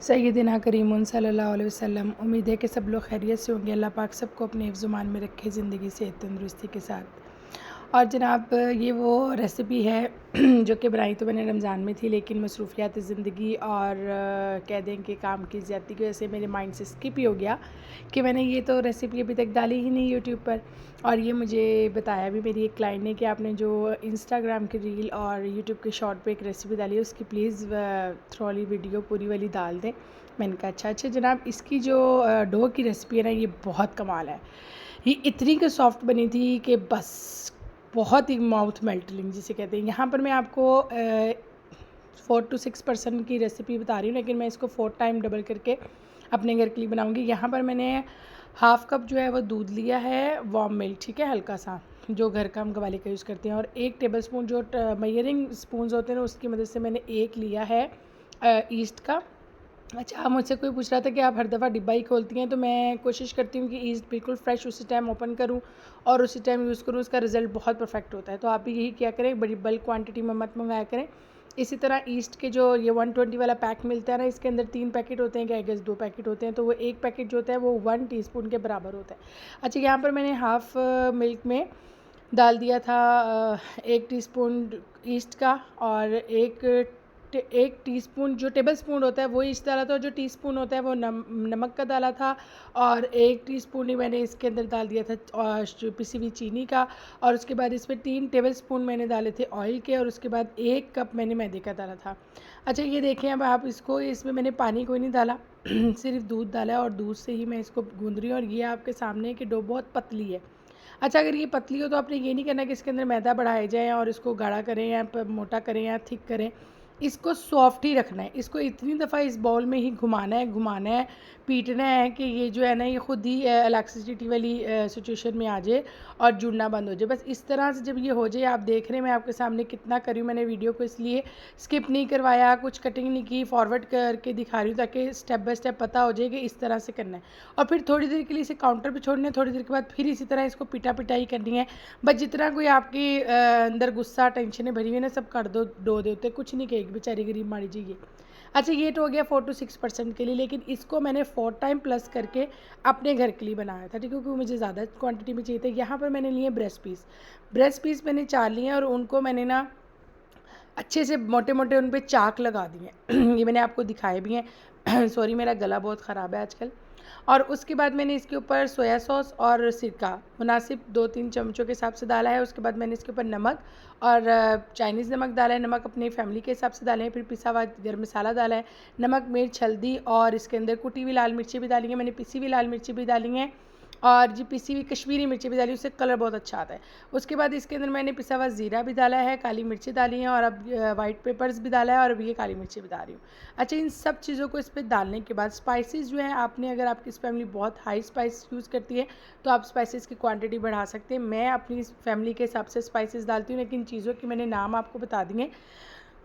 सय्यदना करीमुन सल्लल्लाहु अलैहि वसल्लम। उम्मीद है कि सब लोग खैरियत से होंगे। अल्लाह पाक सबको अपने हिफ्ज़-ओ-मान में रखे, ज़िंदगी से तंदुरुस्ती के साथ। और जनाब ये वो रेसिपी है जो कि बनाई तो मैंने रमज़ान में थी, लेकिन मसरूफ़ियात ज़िंदगी और कह दें कि काम की ज़्यादती की वजह से मेरे माइंड से स्किप ही हो गया कि मैंने ये तो रेसिपी अभी तक डाली ही नहीं यूट्यूब पर। और ये मुझे बताया भी मेरी एक क्लाइंट ने कि आपने जो इंस्टाग्राम की रील और यूट्यूब के शॉर्ट पे एक रेसिपी डाली है, उसकी प्लीज़ थ्रू वाली वीडियो पूरी वाली डाल दें। मैंने कहा अच्छा जनाब, इसकी जो डो की रेसिपी है ना, ये बहुत कमाल है। ये इतनी कि सॉफ्ट बनी थी कि बस बहुत ही माउथ मेल्टिंग जिसे कहते हैं। यहाँ पर मैं आपको 4 to 6% की रेसिपी बता रही हूँ, लेकिन मैं इसको 4 टाइम डबल करके अपने घर के लिए बनाऊँगी। यहाँ पर मैंने हाफ़ कप जो है वो दूध लिया है, वार्म मिल्क, ठीक है, हल्का सा, जो घर का हम गवाले का यूज़ करते हैं। और 1 टेबल स्पून जो मेजरिंग स्पून होते हैं ना, उसकी मदद से मैंने 1 लिया है ईस्ट का। अच्छा, मुझसे कोई पूछ रहा था कि आप हर दफ़ा डिब्बा ही खोलती हैं, तो मैं कोशिश करती हूँ कि ईस्ट बिल्कुल फ्रेश उसी टाइम ओपन करूँ और उसी टाइम यूज़ करूँ। उसका रिज़ल्ट बहुत परफेक्ट होता है। तो आप भी यही किया करें, बड़ी बल्क क्वांटिटी में मत मंगाया करें। इसी तरह ईस्ट के जो ये 120 वाला पैक मिलता है ना, इसके अंदर 3 पैकेट होते हैं, क्या आई गेस 2 पैकेट होते हैं, तो वो 1 पैकेट जो होता है वो 1 टीस्पून के बराबर होता है। अच्छा, यहाँ पर मैंने हाफ़ मिल्क में डाल दिया था 1 टीस्पून ईस्ट का, और 1 टीस्पून जो टेबल स्पून होता है वो ईस्ट डाला था, और जो टीस्पून होता है वो नमक का डाला था। और 1 टीस्पून ही मैंने इसके अंदर डाल दिया था जो पिसी हुई चीनी का। और उसके बाद इसमें 3 टेबल स्पून मैंने डाले थे ऑयल के, और उसके बाद 1 कप मैंने मैदे का डाला था। अच्छा, ये देखें, अब आप इसको, इसमें मैंने पानी कोई नहीं डाला सिर्फ दूध डाला है, और दूध से ही मैं इसको गूँध रही हूँ। और ये आपके सामने है कि डो बहुत पतली है। अच्छा, अगर ये पतली हो तो आपने ये नहीं करना कि इसके अंदर मैदा बढ़ाए जाएँ और इसको गाढ़ा करें या मोटा करें या थिक करें। इसको सॉफ्ट ही रखना है। इसको इतनी दफ़ा इस बाउल में ही घुमाना है, पीटना है कि ये जो है ना, ये खुद ही इलास्टिसिटी वाली सिचुएशन में आ जाए और जुड़ना बंद हो जाए। बस इस तरह से जब ये हो जाए, आप देख रहे हैं मैं आपके सामने कितना कर रही हूँ। मैंने वीडियो को इसलिए स्किप नहीं करवाया, कुछ कटिंग नहीं की, फॉरवर्ड करके दिखा रही हूँ ताकि स्टेप बाय स्टेप पता हो जाए कि इस तरह से करना है। और फिर थोड़ी देर के लिए इसे काउंटर पे छोड़ना है, थोड़ी देर के बाद फिर इसी तरह इसको पिटाई करनी है। बस जितना कोई आपकी अंदर गुस्सा टेंशनें भरी हुई है ना, सब कर दो, डो दे होते, कुछ नहीं कहेगी बेचारी गरीब माड़ी जी ये। अच्छा, ये तो हो गया 4 to 6% के लिए, लेकिन इसको मैंने 4 टाइम प्लस करके अपने घर के लिए बनाया था, ठीक है, क्योंकि मुझे ज़्यादा क्वांटिटी में चाहिए था। यहाँ पर मैंने लिए ब्रेस्ट पीस मैंने 4 लिए, और उनको मैंने ना अच्छे से मोटे मोटे उन पर चाक लगा दिए ये मैंने आपको दिखाए भी हैं सॉरी, मेरा गला बहुत ख़राब है आजकल। और उसके बाद मैंने इसके ऊपर सोया सॉस और सिरका मुनासिब 2-3 चमचों के हिसाब से डाला है। उसके बाद मैंने इसके ऊपर नमक और चाइनीज़ नमक डाला है। नमक अपनी फैमिली के हिसाब से डालें। फिर पिसा हुआ गरम मसाला डाला है, नमक, मिर्च, हल्दी, और इसके अंदर कुटी हुई लाल मिर्ची भी डाली है मैंने, पिसी हुई लाल मिर्ची भी डाली हैं, और जी पिसी हुई कश्मीरी मिर्ची भी डाली, उससे कलर बहुत अच्छा आता है। उसके बाद इसके अंदर मैंने पिसा हुआ ज़ीरा भी डाला है, काली मिर्ची डाली हैं, और अब वाइट पेपर्स भी डाला है, और अब ये काली मिर्ची भी डाल रही हूँ। अच्छा, इन सब चीज़ों को इस पर डालने के बाद स्पाइसेस जो हैं, आपने, अगर आपकी फैमिली बहुत हाई स्पाइस यूज़ करती है तो आप स्पाइसेस की क्वांटिटी बढ़ा सकते हैं। मैं अपनी फैमिली के हिसाब से स्पाइसेस डालती हूँ, लेकिन चीज़ों की मैंने नाम आपको बता दिए।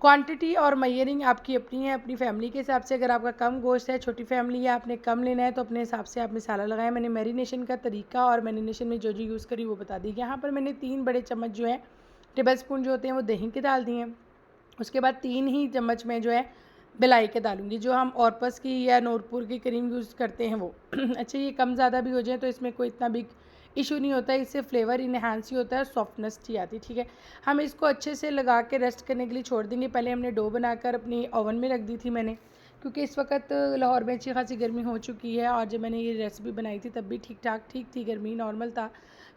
क्वांटिटी और मेजरिंग आपकी अपनी है, अपनी फैमिली के हिसाब से। अगर आपका कम गोश्त है, छोटी फैमिली है, आपने कम लेना है, तो अपने हिसाब से आप मसाला लगाएं। मैंने मैरिनेशन का तरीका और मैरिनेशन में जो जो यूज़ करी वो बता दी। यहाँ पर मैंने 3 बड़े चम्मच जो है, टेबल स्पून जो होते हैं, वो दही के डाल दिए हैं। उसके बाद 3 ही चम्मच में जो है बिलाई के डालूँगी, जो हम ऑरपस की या नूरपुर की क्रीम यूज़ करते हैं वो अच्छा, ये कम ज़्यादा भी हो जाए तो इसमें कोई इतना बिग इशू नहीं होता है। इससे फ्लेवर इन्हांस ही होता है, सॉफ्टनेस ही आती है, ठीक है। हम इसको अच्छे से लगा के रेस्ट करने के लिए छोड़ देंगे। पहले हमने डो बनाकर अपनी ओवन में रख दी थी मैंने, क्योंकि इस वक्त लाहौर में अच्छी खासी गर्मी हो चुकी है, और जब मैंने ये रेसिपी बनाई थी तब भी ठीक थी, गर्मी नॉर्मल था।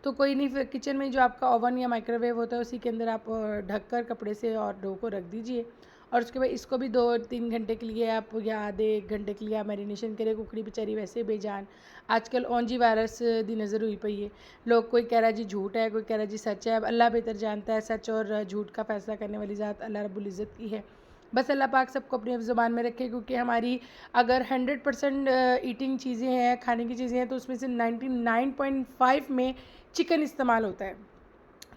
तो कोई नहीं, फिर किचन में जो आपका ओवन या माइक्रोवेव होता है उसी के अंदर आप ढककर कपड़े से और डो को रख दीजिए। और उसके बाद इसको भी 2-3 घंटे के लिए आप, या आधे 1 घंटे के लिए आप मैरिनेशन करें। कुकड़ी बेचारी वैसे बेजान आजकल ओंजी वायरस दी नज़र हुई पई है। लोग, कोई कह रहा है जी झूठ है, कोई कह रहा है जी सच है। अब अल्लाह बेहतर जानता है, सच और झूठ का फैसला करने वाली ज़ात अल्लाह रब्बुल इज़्ज़त की है। बस अल्लाह पाक सबको अपनी ज़ुबान में रखे, क्योंकि हमारी अगर 100% ईटिंग चीज़ें हैं, खाने की चीज़ें हैं, तो उसमें से 99.5 में चिकन इस्तेमाल होता है।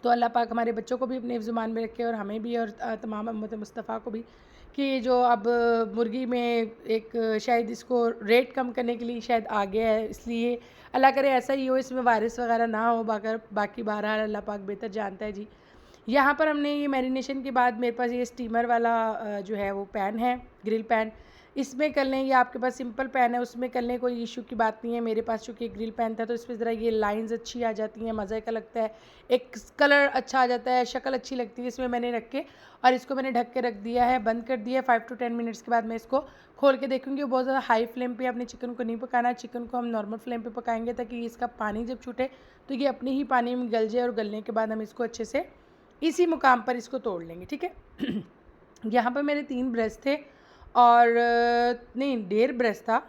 तो अल्लाह पाक हमारे बच्चों को भी अपने ज़ुबान में रखे, और हमें भी, और तमाम उम्मत मुस्तफ़ा को भी, कि जो अब मुर्गी में एक शायद इसको रेट कम करने के लिए शायद आ गया है, इसलिए अल्लाह करे ऐसा ही हो, इसमें वायरस वगैरह ना हो। बाकी बहरहाल अल्लाह पाक बेहतर जानता है जी। यहाँ पर हमने ये मैरिनेशन के बाद, मेरे पास ये स्टीमर वाला जो है वो पैन है, ग्रिल पैन। इसमें कर लें या आपके पास सिंपल पैन है उसमें कर लें, कोई इशू की बात नहीं है। मेरे पास चूँकि ग्रिल पैन था तो इसमें ज़रा ये लाइंस अच्छी आ जाती हैं, मज़े का लगता है, एक कलर अच्छा आ जाता है, शक्ल अच्छी लगती है। इसमें मैंने रख के और इसको मैंने ढक के रख दिया है, बंद कर दिया है। 5 to 10 मिनट्स के बाद मैं इसको खोल के देखूँगी। बहुत ज़्यादा हाई फ्लेम पे अपने चिकन को नहीं पकाना, चिकन को हम नॉर्मल फ्लेम पे पकाएंगे ताकि इसका पानी जब छूटे तो ये अपने ही पानी में गल जाए और गलने के बाद हम इसको अच्छे से इसी मुकाम पर इसको तोड़ लेंगे, ठीक है। यहाँ पर मेरे 3 ब्रेस्ट थे और नहीं 1.5 ब्रेस्ट था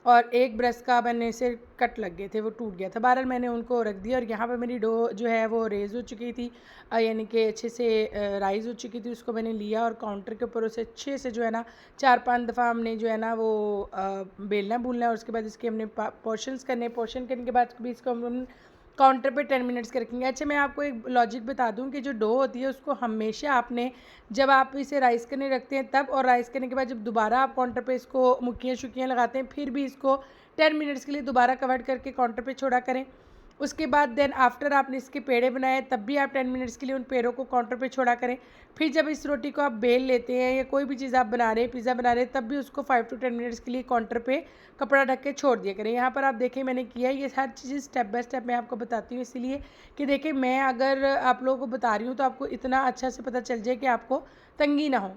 और 1 ब्रेस्ट का मैंने इसे कट लग गए थे, वो टूट गया था। बहरहाल मैंने उनको रख दिया और यहाँ पर मेरी डो जो है वो रेज़ हो चुकी थी, यानी कि अच्छे से राइज़ हो चुकी थी। उसको मैंने लिया और काउंटर के ऊपर उसे अच्छे से जो है ना 4-5 दफ़ा हमने जो है ना वो बेलना भूलना है और उसके बाद इसके हमने पोर्शंस करने, पोर्शन करने के बाद भी इसको हम काउंटर पे 10 मिनट्स के रखेंगे। अच्छा, मैं आपको एक लॉजिक बता दूं कि जो डो होती है उसको हमेशा आपने जब आप इसे राइस करने रखते हैं तब और राइस करने के बाद जब दोबारा आप काउंटर पे इसको मुक्कियाँ शुक्कियाँ लगाते हैं फिर भी इसको 10 मिनट्स के लिए दोबारा कवर करके काउंटर पे छोड़ा करें। उसके बाद देन आफ्टर आपने इसके पेड़े बनाए तब भी आप 10 मिनट्स के लिए उन पेड़ों को काउंटर पे छोड़ा करें। फिर जब इस रोटी को आप बेल लेते हैं या कोई भी चीज़ आप बना रहे हैं, पिज़्ज़ा बना रहे हैं, तब भी उसको 5 to 10 मिनट्स के लिए काउंटर पे कपड़ा ढक के छोड़ दिया करें। यहाँ पर आप देखें मैंने किया है, ये हर चीज़ स्टेप बाय स्टेप मैं आपको बताती हूँ इसलिए कि देखिए मैं अगर आप लोगों को बता रही हूँ तो आपको इतना अच्छा से पता चल जाए कि आपको तंगी ना हो।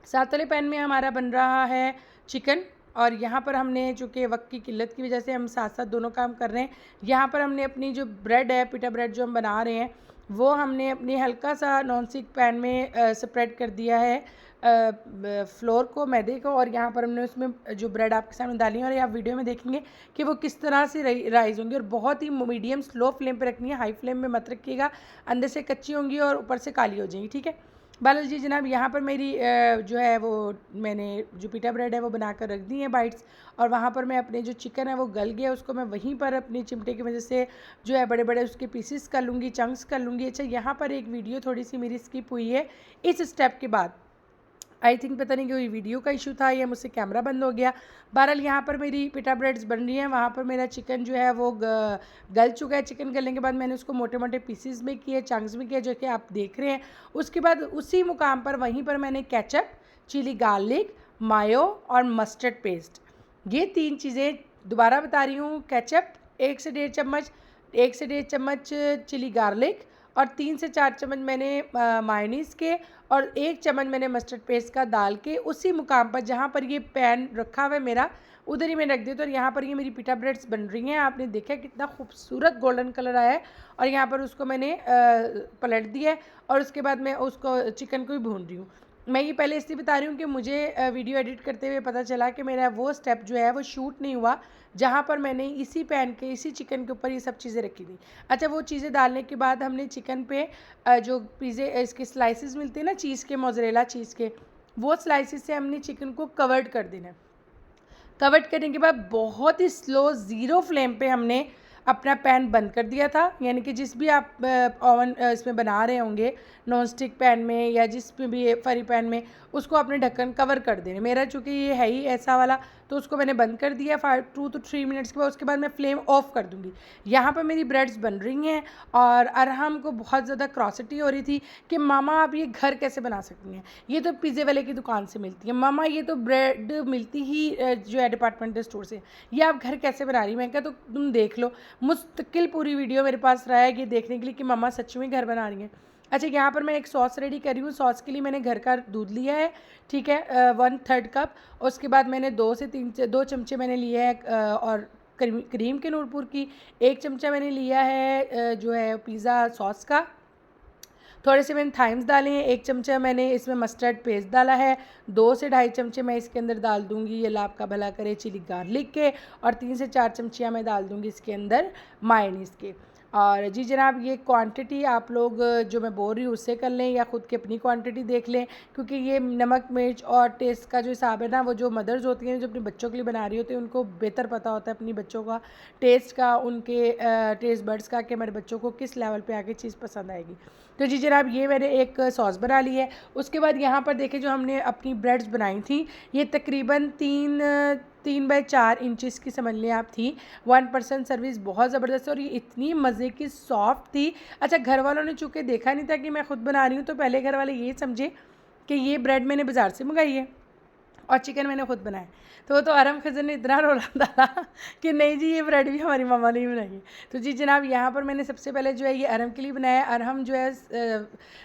साथ वाले पैन में हमारा बन रहा है चिकन और यहाँ पर हमने चूँकि वक्त की किल्लत की वजह से हम साथ साथ दोनों काम कर रहे हैं। यहाँ पर हमने अपनी जो ब्रेड है, पिटा ब्रेड जो हम बना रहे हैं, वो हमने अपनी हल्का सा नॉन स्टिक पैन में स्प्रेड कर दिया है फ्लोर को, मैदे को, और यहाँ पर हमने उसमें जो ब्रेड आपके सामने डाली है और आप वीडियो में देखेंगे कि वो किस तरह से राइज़ होंगी। और बहुत ही मीडियम स्लो फ्लेम पे रखनी है, हाई फ्लेम में मत रखिएगा, अंदर से कच्ची होंगी और ऊपर से काली हो जाएंगी, ठीक है। बालाजी जी जनाब, यहाँ पर मेरी जो है वो मैंने जो पिटा ब्रेड है वो बनाकर रख दी है बाइट्स, और वहाँ पर मैं अपने जो चिकन है वो गल गया उसको मैं वहीं पर अपनी चिमटे की वजह से जो है बड़े बड़े उसके पीसेस कर लूँगी, चंक्स कर लूँगी। अच्छा, यहाँ पर एक वीडियो थोड़ी सी मेरी स्किप हुई है इस स्टेप के बाद, आई थिंक पता नहीं कोई वीडियो का इशू था या मुझसे कैमरा बंद हो गया। बहरहाल यहाँ पर मेरी पिटा ब्रेड्स बन रही हैं, वहाँ पर मेरा चिकन जो है वो गल चुका है। चिकन गलने के बाद मैंने उसको मोटे मोटे पीसीज में किए, चंक्स में किए, जो कि आप देख रहे हैं। उसके बाद उसी मुकाम पर वहीं पर मैंने केचप, चिली गार्लिक, मायो और मस्टर्ड पेस्ट, ये 3 चीज़ें दोबारा बता रही हूँ। केचप 1 से 1.5 चम्मच, 1 से 1.5 चम्मच चिली गार्लिक और 3 से 4 चम्मच मैंने मायोनीज़ के और 1 चम्मच मैंने मस्टर्ड पेस्ट का डाल के उसी मुकाम पर जहाँ पर ये पैन रखा हुआ है मेरा उधर ही मैंने रख दिया। तो यहाँ पर ये मेरी पिटा ब्रेड्स बन रही हैं, आपने देखा कितना खूबसूरत गोल्डन कलर आया है। और यहाँ पर उसको मैंने पलट दिया है और उसके बाद मैं उसको चिकन को भी भून रही हूँ। मैं ये पहले इसलिए बता रही हूँ कि मुझे वीडियो एडिट करते हुए पता चला कि मेरा वो स्टेप जो है वो शूट नहीं हुआ जहाँ पर मैंने इसी पैन के इसी चिकन के ऊपर ये सब चीज़ें रखी थी। अच्छा, वो चीज़ें डालने के बाद हमने चिकन पे जो पिज़्ज़े इसके स्लाइसेस मिलते हैं ना चीज़ के, मोज़रेला चीज़ के, वो स्लाइसेस से हमने चिकन को कवर्ड कर देना है। कवर्ड करने के बाद बहुत ही स्लो 0 फ्लेम पे हमने अपना पैन बंद कर दिया था। यानी कि जिस भी आप ओवन इसमें बना रहे होंगे, नॉन स्टिक पैन में या जिस में भी फ्राई पैन में, उसको अपने ढक्कन कवर कर देने। मेरा चूँकि ये है ही ऐसा वाला तो उसको मैंने बंद कर दिया 2 to 3 मिनट्स के बाद। उसके बाद मैं फ्लेम ऑफ कर दूँगी। यहाँ पर मेरी ब्रेड्स बन रही हैं और अरहम को बहुत ज़्यादा क्रॉसिटी हो रही थी कि मामा आप ये घर कैसे बना सकती हैं, ये तो पिज़्ज़े वाले की दुकान से मिलती है, मामा ये तो ब्रेड मिलती ही जो है डिपार्टमेंटल स्टोर से, ये आप घर कैसे बना रही। मैं कहा तो तुम देख लो। मुस्तकिल पूरी वीडियो मेरे पास रहा है कि देखने के लिए कि मम्मा सच में घर बना रही हैं। अच्छा, यहाँ पर मैं एक सॉस रेडी कर रही हूँ। सॉस के लिए मैंने घर का दूध लिया है, ठीक है, 1/3 कप। उसके बाद मैंने 2 चमचे मैंने लिए है और क्रीम के नूरपुर की, 1 चमचा मैंने लिया है जो है पिज़्ज़ा सॉस का, थोड़े से मैंने थाइम्स डाले हैं, 1 चमचा मैंने इसमें मस्टर्ड पेस्ट डाला है, 2 से 2.5 चमचे मैं इसके अंदर डाल दूँगी, ये अल्लाह आपका भला करे, चिली गार्लिक के, और 3 से 4 चमचियाँ मैं डाल दूँगी इसके अंदर मायोनीज़ के। और जी जनाब, ये क्वांटिटी आप लोग जो मैं बोल रही हूँ उससे कर लें या ख़ुद की अपनी क्वांटिटी देख लें, क्योंकि ये नमक मिर्च और टेस्ट का जो हिसाब है ना, वो जो मदर्स होती हैं जो अपने बच्चों के लिए बना रही होती हैं उनको बेहतर पता होता है अपनी बच्चों का टेस्ट का, उनके टेस्ट बड्स का, कि मेरे बच्चों को किस लेवल पे आके चीज़ पसंद आएगी। तो जी जनाब, ये मैंने एक सॉस बना ली है। उसके बाद यहाँ पर देखें जो हमने अपनी ब्रेड्स बनाई थी, ये तकरीबन 3 बाय 4 इंचज़ की समझ लें आप थी। 1% सर्विस बहुत ज़बरदस्त और ये इतनी मज़े की सॉफ्ट थी। अच्छा, घर वालों ने चूँकि देखा नहीं था कि मैं ख़ुद बना रही हूँ तो पहले घर वाले ये समझे कि ये ब्रेड मैंने बाज़ार से मंगाई है। और चिकन मैंने खुद बनाया। तो वो तो अरम खज़र ने इतना रोला डाला कि नहीं जी ये ब्रेड भी हमारी मम्मा नहीं बनाएगी। तो जी जनाब यहाँ पर मैंने सबसे पहले जो है ये अरहम के लिए बनाया। अरहम जो है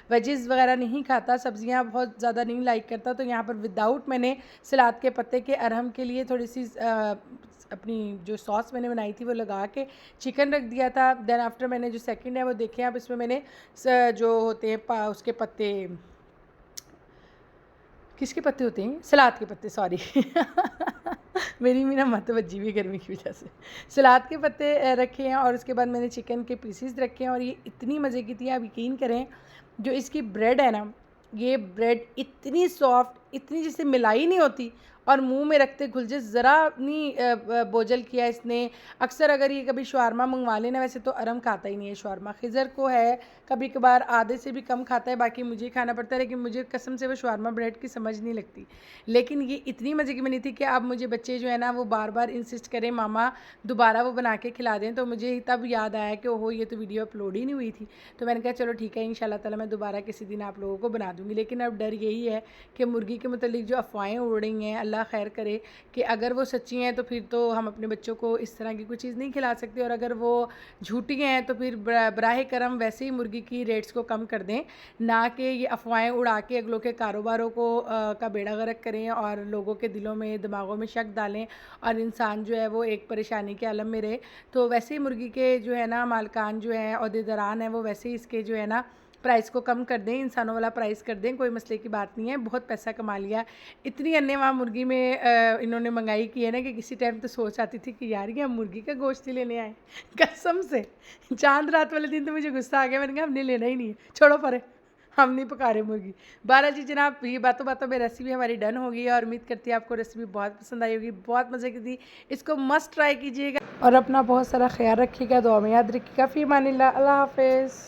वेजेस वगैरह नहीं खाता, सब्ज़ियाँ बहुत ज़्यादा नहीं लाइक करता, तो यहाँ पर विदाउट मैंने सलाद के पत्ते के अरहम के लिए थोड़ी सी अपनी जो सॉस मैंने बनाई थी वो लगा के चिकन रख दिया था। देन आफ्टर मैंने जो सेकंड है वो देखे आप, इसमें मैंने जो होते हैं उसके पत्ते, किसके पत्ते होते हैं, सलाद के पत्ते, सॉरी मेरी भी ना मतवज्जी भी गर्मी की वजह से, सलाद के पत्ते रखे हैं। और उसके बाद मैंने चिकन के पीसीस रखे हैं और ये इतनी मज़े की थी, आप यकीन करें जो इसकी ब्रेड है ना, ये ब्रेड इतनी सॉफ्ट, इतनी जिसे मिलाई नहीं होती और मुंह में रखते घुल जाए, ज़रा नहीं बोझल किया इसने। अक्सर अगर ये कभी शवारमा मंगवा लेना, वैसे तो अरम खाता ही नहीं है शवारमा, खिज़र को है कभी कभार आधे से भी कम खाता है, बाकी मुझे खाना पड़ता है। लेकिन मुझे कसम से वो शवारमा ब्रेड की समझ नहीं लगती। लेकिन ये इतनी मज़े की बनी थी कि अब मुझे बच्चे जो है ना वो बार बार इंसिस्ट करें मामा दोबारा वो बना के खिला दें। तो मुझे तब याद आया कि ओहो ये तो वीडियो अपलोड ही नहीं हुई थी। तो मैंने कहा चलो ठीक है, इंशाल्लाह ताला मैं दोबारा किसी दिन आप लोगों को बना दूँगी। लेकिन अब डर यही है कि मुर्गी के मतलब जो अफवाहें उड़ रही हैं, अल्लाह खैर करे कि अगर वो सच्ची हैं तो फिर तो हम अपने बच्चों को इस तरह की कोई चीज़ नहीं खिला सकते, और अगर वो झूठी हैं तो फिर बराह करम वैसे ही मुर्गी की रेट्स को कम कर दें, ना कि ये अफवाहें उड़ा के अगलों के कारोबारों को का बेड़ा गर्क करें और लोगों के दिलों में दिमागों में शक डालें और इंसान जो है वो एक परेशानी के आलम में रहे। तो वैसे ही मुर्गी के जो है ना मालकान जो हैं अहदेदारान हैं वो वैसे ही इसके जो है ना प्राइस को कम कर दें, इंसानों वाला प्राइस कर दें, कोई मसले की बात नहीं है। बहुत पैसा कमा लिया। इतनी अन्य वहाँ मुर्गी में इन्होंने मंगाई की है ना कि किसी टाइम तो सोच आती थी कि यार ये हम मुर्गी का गोश्त ही लेने आए कसम से। चांद रात वाले दिन तो मुझे गुस्सा आ गया, मैंने कहा हमने लेना ही नहीं है, छोड़ो परे, हम नहीं पका रहे मुर्गी। 12 जी जनाब, ये बातों बातों में रेसिपी हमारी डन हो गई है और उम्मीद करती है आपको रेसिपी बहुत पसंद आई होगी, बहुत मज़े की थी। इसको मस्ट ट्राई कीजिएगा और अपना बहुत सारा ख्याल रखिएगा, दुआ में याद रखिएगा। फ़ी अमानिल्लाह, अल्लाह हाफ़िज़।